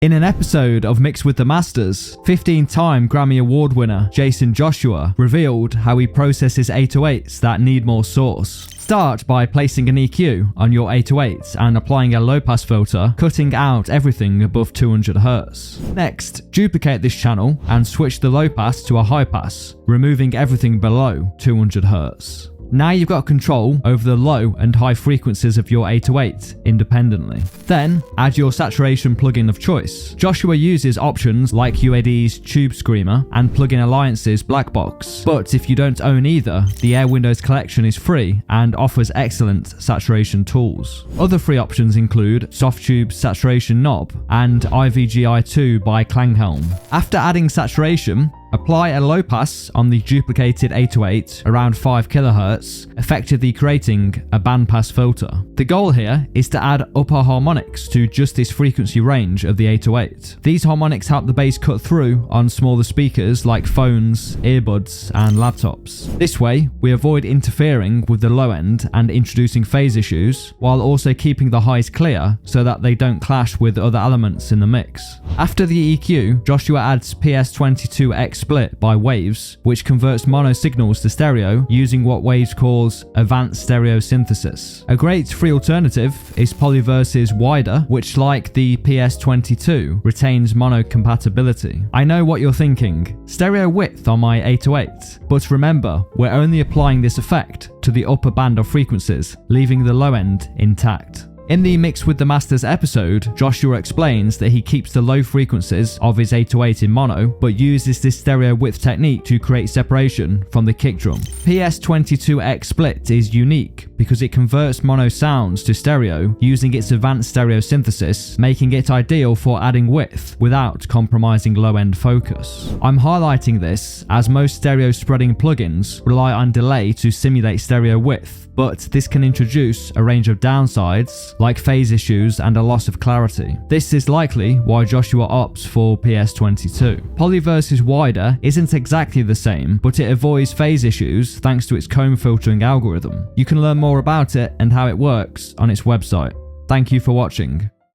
In an episode of Mix with the Masters, 15-time Grammy Award winner Jaycen Joshua revealed how he processes 808s that need more source. Start by placing an EQ on your 808 and applying a low-pass filter, cutting out everything above 200 Hz. Next, duplicate this channel and switch the low-pass to a high-pass, removing everything below 200 Hz. Now you've got control over the low and high frequencies of your 808 independently. Then, add your saturation plugin of choice. Joshua uses options like UAD's Tube Screamer and Plugin Alliance's Black Box, but if you don't own either, the Air Windows collection is free and offers excellent saturation tools. Other free options include Softtube's Saturation Knob and IVGI2 by Klanghelm. After adding saturation, apply a low pass on the duplicated 808 around 5 kHz, effectively creating a bandpass filter. The goal here is to add upper harmonics to just this frequency range of the 808. These harmonics help the bass cut through on smaller speakers like phones, earbuds, and laptops. This way, we avoid interfering with the low end and introducing phase issues, while also keeping the highs clear so that they don't clash with other elements in the mix. After the EQ, Joshua adds PS22X split by Waves, which converts mono signals to stereo using what Waves calls advanced stereo synthesis. A great free alternative is Polyverse's Wider, which, like the PS22, retains mono compatibility. I know what you're thinking, stereo width on my 808, but remember, we're only applying this effect to the upper band of frequencies, leaving the low end intact. In the Mix with the Masters episode, Joshua explains that he keeps the low frequencies of his 808 in mono, but uses this stereo width technique to create separation from the kick drum. PS22X split is unique because it converts mono sounds to stereo using its advanced stereo synthesis, making it ideal for adding width without compromising low-end focus. I'm highlighting this as most stereo spreading plugins rely on delay to simulate stereo width, but this can introduce a range of downsides like phase issues and a loss of clarity. This is likely why Joshua opts for PS22. Polyverse's Wider isn't exactly the same, but it avoids phase issues thanks to its comb filtering algorithm. You can learn more about it and how it works on its website. Thank you for watching.